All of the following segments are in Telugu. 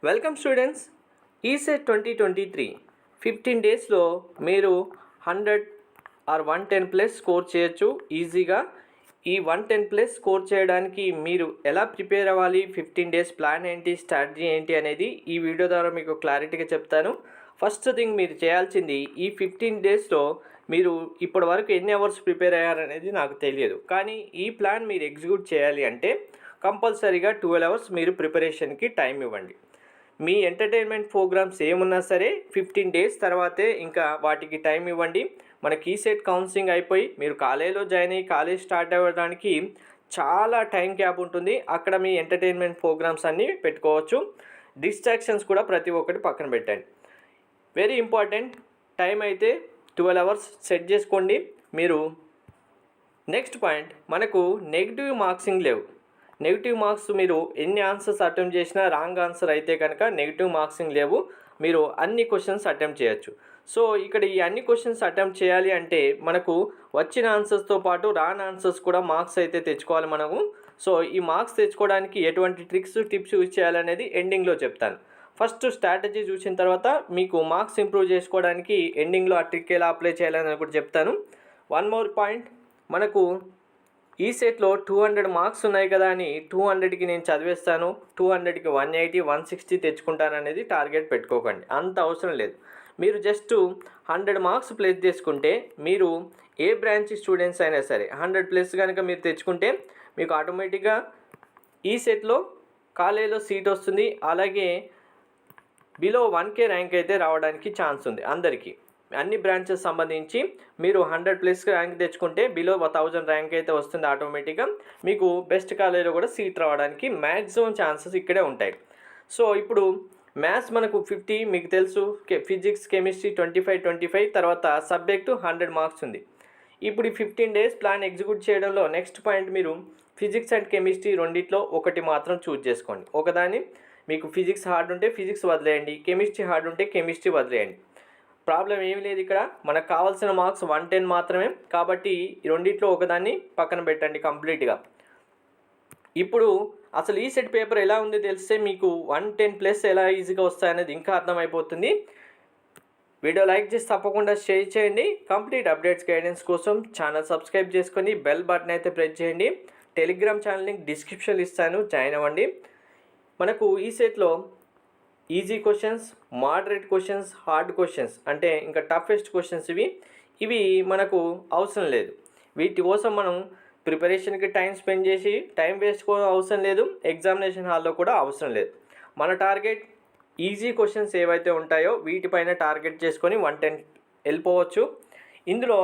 Welcome students. ఈసెట్ 2023 15 డేస్లో మీరు 100 ఆర్ 110 ప్లస్ స్కోర్ చేయొచ్చు ఈజీగా. ఈ 110 ప్లస్ స్కోర్ చేయడానికి మీరు ఎలా ప్రిపేర్ అవ్వాలి, 15 డేస్ ప్లాన్ ఏంటి, స్ట్రాటజీ ఏంటి అనేది ఈ వీడియో ద్వారా మీకు క్లారిటీగా చెప్తాను. ఫస్ట్ థింగ్ మీరు చేయాల్సింది, ఈ 15 డేస్లో మీరు ఇప్పటి వరకు ఎన్ని అవర్స్ ప్రిపేర్ అయ్యారనేది నాకు తెలియదు, కానీ ఈ ప్లాన్ మీరు ఎగ్జిక్యూట్ చేయాలి అంటే కంపల్సరీగా 12 అవర్స్ మీరు ప్రిపరేషన్కి టైం ఇవ్వండి. మీ ఎంటర్టైన్మెంట్ ప్రోగ్రామ్స్ ఏమున్నా సరే 15 డేస్ తర్వాతే ఇంకా వాటికి టైం ఇవ్వండి. మనకి ఈసెట్ కౌన్సిలింగ్ అయిపోయి మీరు కాలేజీలో జాయిన్ అయ్యి కాలేజ్ స్టార్ట్ అవ్వడానికి చాలా టైం గ్యాప్ ఉంటుంది. అక్కడ మీ ఎంటర్టైన్మెంట్ ప్రోగ్రామ్స్ అన్నీ పెట్టుకోవచ్చు. డిస్ట్రాక్షన్స్ కూడా ప్రతి ఒక్కటి పక్కన పెట్టండి. వెరీ ఇంపార్టెంట్, టైం అయితే 12 అవర్స్ సెట్ చేసుకోండి మీరు. నెక్స్ట్ పాయింట్, మనకు నెగిటివ్ మార్క్సింగ్ లేవు. నెగిటివ్ మార్క్స్ మీరు ఎన్ని ఆన్సర్స్ అటెంప్ట్ చేసినా రాంగ్ ఆన్సర్ అయితే కనుక నెగిటివ్ మార్క్సింగ్ లేవు. మీరు అన్ని క్వశ్చన్స్ అటెంప్ట్ చేయొచ్చు. సో ఇక్కడ ఈ అన్ని క్వశ్చన్స్ అటెంప్ట్ చేయాలి అంటే మనకు వచ్చిన ఆన్సర్స్తో పాటు రాన్ ఆన్సర్స్ కూడా మార్క్స్ అయితే తెచ్చుకోవాలి మనము. సో ఈ మార్క్స్ తెచ్చుకోవడానికి ఎటువంటి ట్రిక్స్ టిప్స్ యూజ్ చేయాలనేది ఎండింగ్లో చెప్తాను. ఫస్ట్ స్ట్రాటజీ చూసిన తర్వాత మీకు మార్క్స్ ఇంప్రూవ్ చేసుకోవడానికి ఎండింగ్లో ఆ ట్రిక్ ఎలా అప్లై చేయాలని కూడా చెప్తాను. వన్ మోర్ పాయింట్, మనకు ఈ సెట్లో 200 మార్క్స్ ఉన్నాయి కదా అని 200కి నేను చదివేస్తాను, 200కి 180 160 తెచ్చుకుంటాను అనేది టార్గెట్ పెట్టుకోకండి. అంత అవసరం లేదు. మీరు జస్ట్ 100 మార్క్స్ ప్లేస్ చేసుకుంటే మీరు ఏ బ్రాంచ్ స్టూడెంట్స్ అయినా సరే 100 ప్లస్ కనుక మీరు తెచ్చుకుంటే మీకు ఆటోమేటిక్గా ఈ సెట్లో కాలేజీలో సీట్ వస్తుంది. అలాగే బిలో 1K ర్యాంక్ అయితే రావడానికి ఛాన్స్ ఉంది అందరికీ. అన్ని బ్రాంచెస్ సంబంధించి మీరు 100 ప్లస్ ర్యాంక్ తెచ్చుకుంటే బిలో 1000 ర్యాంక్ అయితే వస్తుంది ఆటోమేటిక్గా. మీకు బెస్ట్ కాలేజీలో కూడా సీట్ రావడానికి మ్యాక్సిమం ఛాన్సెస్ ఇక్కడే ఉంటాయి. సో ఇప్పుడు మ్యాథ్స్ మనకు 50 మీకు తెలుసు, ఫిజిక్స్ కెమిస్ట్రీ 25 తర్వాత సబ్జెక్టు 100 మార్క్స్ ఉంది. ఇప్పుడు ఈ 15 డేస్ ప్లాన్ ఎగ్జిక్యూట్ చేయడంలో నెక్స్ట్ పాయింట్, మీరు ఫిజిక్స్ అండ్ కెమిస్ట్రీ రెండిట్లో ఒకటి మాత్రం చూజ్ చేసుకోండి. ఒకదాన్ని మీకు ఫిజిక్స్ హార్డ్ ఉంటే ఫిజిక్స్ వదిలేయండి, కెమిస్ట్రీ హార్డ్ ఉంటే కెమిస్ట్రీ వదిలేయండి. ప్రాబ్లం ఏమి లేదు. ఇక్కడ మనకు కావాల్సిన మార్క్స్ 110 మాత్రమే, కాబట్టి ఈ రెండిట్లో ఒకదాన్ని పక్కన పెట్టండి కంప్లీట్గా. ఇప్పుడు అసలు ఈ సెట్ పేపర్ ఎలా ఉంది తెలిస్తే మీకు 110 ప్లస్ ఎలా ఈజీగా వస్తాయనేది ఇంకా అర్థమైపోతుంది. వీడియో లైక్ చేసి తప్పకుండా షేర్ చేయండి. కంప్లీట్ అప్డేట్స్ గైడెన్స్ కోసం ఛానల్ సబ్స్క్రైబ్ చేసుకొని బెల్ బటన్ అయితే ప్రెస్ చేయండి. టెలిగ్రామ్ ఛానల్ లింక్ డిస్క్రిప్షన్లో ఇస్తాను, జాయిన్ అవ్వండి. మనకు ఈ సెట్లో easy questions, moderate questions, hard questions అంటే ఇంకా టఫెస్ట్ క్వశ్చన్స్ ఇవి మనకు అవసరం లేదు. వీటి కోసం మనం ప్రిపరేషన్కి టైం స్పెండ్ చేసి టైం వేస్ట్ అవసరం లేదు, ఎగ్జామినేషన్ హాల్లో కూడా అవసరం లేదు. మన టార్గెట్ ఈజీ క్వశ్చన్స్ ఏవైతే ఉంటాయో వీటిపైన టార్గెట్ చేసుకొని 110 వెళ్ళిపోవచ్చు. ఇందులో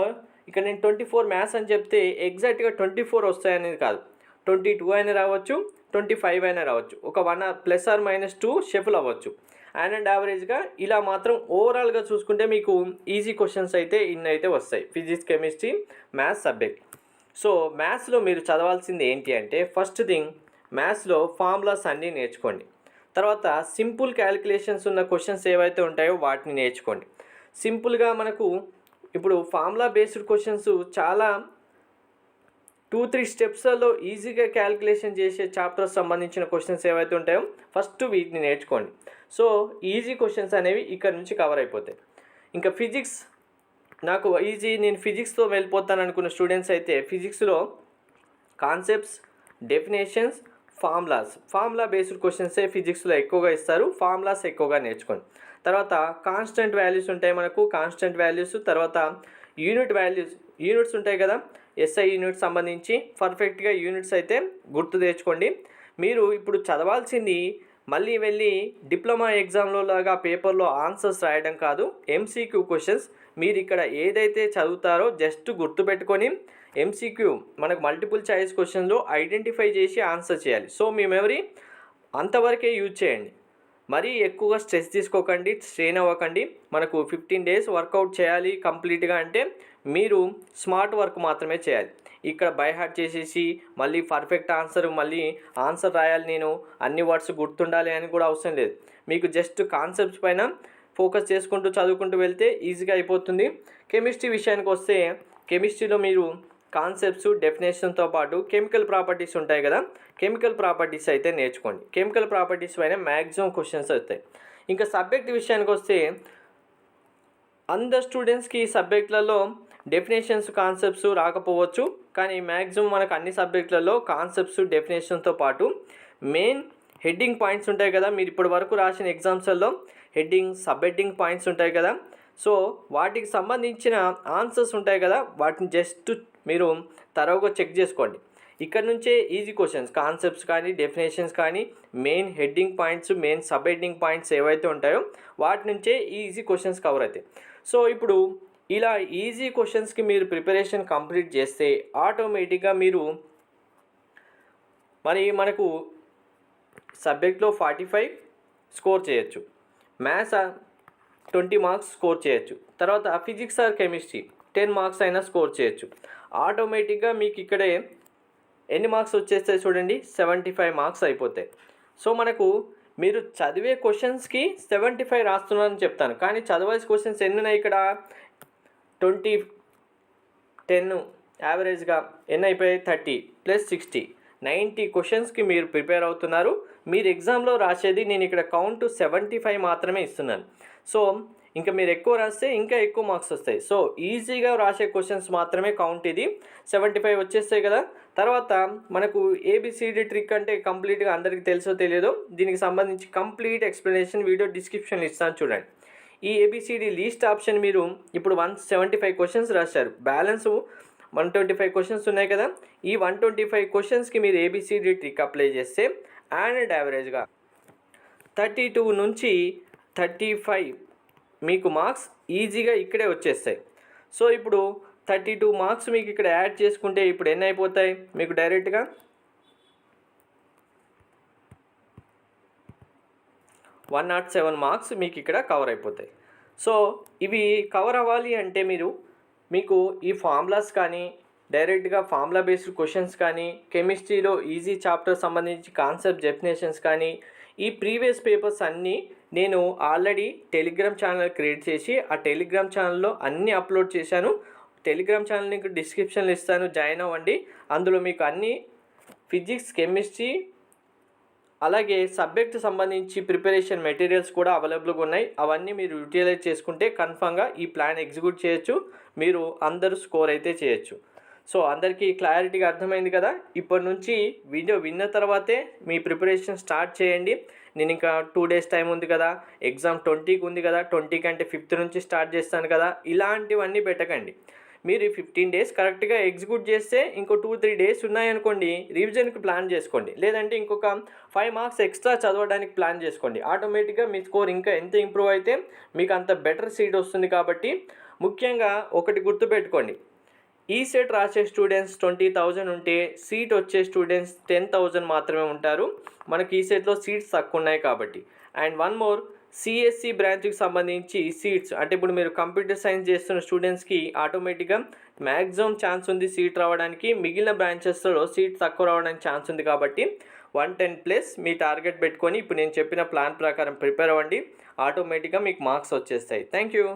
ఇక్కడ నేను 24 మ్యాథ్స్ అని చెప్తే ఎగ్జాక్ట్గా 24 వస్తాయనేది కాదు, 22 అయినా రావచ్చు, 25 అయినా రావచ్చు, ఒక 1 ±2 షఫుల్ అవ్వచ్చు. అండ్ యావరేజ్గా ఇలా మాత్రం ఓవరాల్గా చూసుకుంటే మీకు ఈజీ క్వశ్చన్స్ అయితే ఇన్ని అయితే వస్తాయి physics chemistry maths subject. So మ్యాథ్స్లో మీరు చదవాల్సింది ఏంటి అంటే ఫస్ట్ థింగ్, మ్యాథ్స్లో ఫార్ములాస్ అన్నీ నేర్చుకోండి. తర్వాత సింపుల్ క్యాలిక్యులేషన్స్ ఉన్న క్వశ్చన్స్ ఏవైతే ఉంటాయో వాటిని నేర్చుకోండి. సింపుల్గా మనకు ఇప్పుడు ఫార్ములా బేస్డ్ క్వశ్చన్స్ చాలా 2-3 స్టెప్స్లో ఈజీగా క్యాలిక్యులేషన్ చేసే చాప్టర్స్ సంబంధించిన క్వశ్చన్స్ ఏవైతే ఉంటాయో ఫస్ట్ వీటిని నేర్చుకోండి. సో ఈజీ క్వశ్చన్స్ అనేవి ఇక్కడ నుంచి కవర్ అయిపోతాయి. ఇంకా ఫిజిక్స్ నాకు ఈజీ, నేను ఫిజిక్స్తో వెళ్ళిపోతాను అనుకున్న స్టూడెంట్స్ అయితే ఫిజిక్స్లో కాన్సెప్ట్స్, డెఫినేషన్స్, ఫార్ములా బేస్డ్ క్వశ్చన్సే ఫిజిక్స్లో ఎక్కువగా ఇస్తారు. ఫార్ములాస్ ఎక్కువగా నేర్చుకోండి. తర్వాత కాన్స్టెంట్ వాల్యూస్ ఉంటాయి మనకు, కాన్స్టెంట్ వాల్యూస్, తర్వాత యూనిట్స్ ఉంటాయి కదా, ఎస్ఐ యూనిట్ సంబంధించి పర్ఫెక్ట్గా యూనిట్స్ అయితే గుర్తు తెచ్చుకోండి. మీరు ఇప్పుడు చదవాల్సింది మళ్ళీ వెళ్ళి డిప్లొమా ఎగ్జామ్లో లాగా పేపర్లో ఆన్సర్స్ రాయడం కాదు, ఎంసీక్యూ క్వశ్చన్స్. మీరు ఇక్కడ ఏదైతే చదువుతారో జస్ట్ గుర్తుపెట్టుకొని ఎంసీక్యూ మనకు మల్టిపుల్ చాయిస్ క్వశ్చన్లో ఐడెంటిఫై చేసి ఆన్సర్ చేయాలి. సో మీ మెమరీ అంతవరకే యూజ్ చేయండి. మరీ ఎక్కువగా స్ట్రెస్ తీసుకోకండి, స్ట్రెయిన్ అవ్వకండి. మనకు 15 డేస్ వర్కౌట్ చేయాలి కంప్లీట్గా అంటే మీరు స్మార్ట్ వర్క్ మాత్రమే చేయాలి. ఇక్కడ బై హార్ట్ చేసేసి మళ్ళీ పర్ఫెక్ట్ ఆన్సర్ రాయాలి, నేను అన్ని వర్డ్స్ గుర్తుండాలి అని కూడా అవసరం లేదు. మీకు జస్ట్ కాన్సెప్ట్స్ పైన ఫోకస్ చేసుకుంటూ చదువుకుంటూ వెళ్తే ఈజీగా అయిపోతుంది. కెమిస్ట్రీ విషయానికి వస్తే కెమిస్ట్రీలో మీరు కాన్సెప్ట్స్ డెఫినేషన్తో పాటు కెమికల్ ప్రాపర్టీస్ ఉంటాయి కదా, కెమికల్ ప్రాపర్టీస్ అయితే నేర్చుకోండి. కెమికల్ ప్రాపర్టీస్ పైన మ్యాక్సిమం క్వశ్చన్స్ వస్తాయి. ఇంకా సబ్జెక్ట్ విషయానికి వస్తే అందరు స్టూడెంట్స్కి ఈ సబ్జెక్టులలో డెఫినేషన్స్ కాన్సెప్ట్స్ రాకపోవచ్చు, కానీ మ్యాక్సిమం మనకు అన్ని సబ్జెక్టులలో కాన్సెప్ట్స్ డెఫినేషన్తో పాటు మెయిన్ హెడ్డింగ్ పాయింట్స్ ఉంటాయి కదా, మీరు ఇప్పటి వరకు రాసిన ఎగ్జామ్స్లలో హెడ్డింగ్ సబ్ హెడ్డింగ్ పాయింట్స్ ఉంటాయి కదా, సో వాటికి సంబంధించిన ఆన్సర్స్ ఉంటాయి కదా, వాటిని జస్ట్ మీరు తరోగా చెక్ చేసుకోండి. ఇక్కడ నుంచే ఈజీ క్వశ్చన్స్ కాన్సెప్ట్స్ కానీ డెఫినేషన్స్ కానీ main heading points main sub heading points ఏవైతే ఉంటాయో వాటి నుంచే ఈజీ క్వశ్చన్స్ కవర్ అవుతాయి. సో ఇప్పుడు ఇలా ఈజీ క్వశ్చన్స్కి మీరు ప్రిపరేషన్ కంప్లీట్ చేస్తే ఆటోమేటిక్గా మీరు మనకు సబ్జెక్ట్లో 45 స్కోర్ చేయొచ్చు, మ్యాథ్స్ 20 మార్క్స్ స్కోర్ చేయొచ్చు, తర్వాత ఫిజిక్స్ ఆర్ కెమిస్ట్రీ 10 మార్క్స్ అయినా స్కోర్ చేయొచ్చు. ఆటోమేటిక్గా మీకు ఇక్కడే ఎన్ని మార్క్స్ వచ్చేస్తాయి చూడండి, 75 మార్క్స్ అయిపోతాయి. సో మనకు మీరు చదివే క్వశ్చన్స్కి 75 రాస్తున్నారని చెప్తాను, కానీ చదవాల్సిన క్వశ్చన్స్ ఎన్ని ఉన్నాయి ఇక్కడ 20 10 యావరేజ్గా ఎన్ని అయిపోయాయి 30 + 60 90 క్వశ్చన్స్కి మీరు ప్రిపేర్ అవుతున్నారు. మీరు ఎగ్జామ్లో రాసేది నేను ఇక్కడ కౌంట్ 75 మాత్రమే ఇస్తున్నాను. సో ఇంకా మీరు ఎక్కువ రాస్తే ఇంకా ఎక్కువ మార్క్స్ వస్తాయి. సో ఈజీగా రాసే క్వశ్చన్స్ మాత్రమే కౌంట్, ఇది 75 వచ్చేస్తాయి కదా. తర్వాత మనకు ఏబిసిడి ట్రిక్ అంటే కంప్లీట్గా అందరికీ తెలుసో తెలియదో, దీనికి సంబంధించి కంప్లీట్ ఎక్స్ప్లెనేషన్ వీడియో డిస్క్రిప్షన్లో ఇస్తాను చూడండి. ఈ ఏబిసిడి లీస్ట్ ఆప్షన్ మీరు ఇప్పుడు 175 క్వశ్చన్స్ రాశారు, బ్యాలెన్స్ 125 క్వశ్చన్స్ ఉన్నాయి కదా, ఈ 125 క్వశ్చన్స్కి మీరు ఏబిసిడి ట్రిక్ అప్లై చేస్తే అండ్ యావరేజ్గా 32 నుంచి 35 మీకు మార్క్స్ ఈజీగా ఇక్కడే వచ్చేస్తాయి. సో ఇప్పుడు 32 మార్క్స్ మీకు ఇక్కడ యాడ్ చేసుకుంటే ఇప్పుడు ఎన్ని అయిపోతాయి మీకు డైరెక్ట్గా 107 మార్క్స్ మీకు ఇక్కడ కవర్ అయిపోతాయి. సో ఇవి కవర్ అవ్వాలి అంటే మీకు ఈ ఫార్ములాస్ కానీ డైరెక్ట్గా ఫార్ములా బేస్డ్ క్వశ్చన్స్ కానీ కెమిస్ట్రీలో ఈజీ చాప్టర్ సంబంధించి కాన్సెప్ట్ డెఫినేషన్స్ కానీ ఈ ప్రీవియస్ పేపర్స్ అన్నీ నేను ఆల్రెడీ టెలిగ్రామ్ ఛానల్ క్రియేట్ చేసి ఆ టెలిగ్రామ్ ఛానల్లో అన్నీ అప్లోడ్ చేశాను. టెలిగ్రామ్ ఛానల్ లింక్ డిస్క్రిప్షన్లో ఇస్తాను, జాయిన్ అవ్వండి. అందులో మీకు అన్ని ఫిజిక్స్ కెమిస్ట్రీ అలాగే సబ్జెక్ట్ సంబంధించి ప్రిపరేషన్ మెటీరియల్స్ కూడా అవైలబుల్గా ఉన్నాయి. అవన్నీ మీరు యూటిలైజ్ చేసుకుంటే కన్ఫామ్గా ఈ ప్లాన్ ఎగ్జిక్యూట్ చేయొచ్చు, మీరు అందరూ స్కోర్ అయితే చేయొచ్చు. సో అందరికీ క్లారిటీగా అర్థమైంది కదా. ఇప్పటి నుంచి వీడియో విన్న తర్వాతే మీ ప్రిపరేషన్ స్టార్ట్ చేయండి. నేను ఇంకా 2 days టైం ఉంది కదా, ఎగ్జామ్ 20కి ఉంది కదా, 20కి అంటే 5th నుంచి స్టార్ట్ చేస్తాను కదా, ఇలాంటివన్నీ పెట్టకండి. మీరు 15 days కరెక్ట్గా ఎగ్జిక్యూట్ చేస్తే ఇంకో 2-3 days ఉన్నాయనుకోండి, రివిజన్కి ప్లాన్ చేసుకోండి, లేదంటే ఇంకొక 5 మార్క్స్ ఎక్స్ట్రా చదవడానికి ప్లాన్ చేసుకోండి. ఆటోమేటిక్గా మీ స్కోర్ ఇంకా ఎంత ఇంప్రూవ్ అయితే మీకు అంత బెటర్ సీట్ వస్తుంది. కాబట్టి ముఖ్యంగా ఒకటి గుర్తుపెట్టుకోండి, ఈ సెట్ రాసే స్టూడెంట్స్ 20,000 ఉంటే సీట్ వచ్చే స్టూడెంట్స్ 10,000 మాత్రమే ఉంటారు. మనకి ఈ సెట్లో సీట్స్ తక్కువ ఉన్నాయి కాబట్టి. అండ్ వన్ మోర్, సిఎస్సి బ్రాంచ్కి సంబంధించి సీట్స్ అంటే ఇప్పుడు మీరు కంప్యూటర్ సైన్స్ చేస్తున్న స్టూడెంట్స్కి ఆటోమేటిక్గా మ్యాక్సిమం ఛాన్స్ ఉంది సీట్ రావడానికి, మిగిలిన బ్రాంచెస్లో సీట్ తక్కువ రావడానికి ఛాన్స్ ఉంది. కాబట్టి 110+ మీ టార్గెట్ పెట్టుకొని ఇప్పుడు నేను చెప్పిన ప్లాన్ ప్రకారం ప్రిపేర్ అవ్వండి, ఆటోమేటిక్గా మీకు మార్క్స్ వచ్చేస్తాయి. Thank you.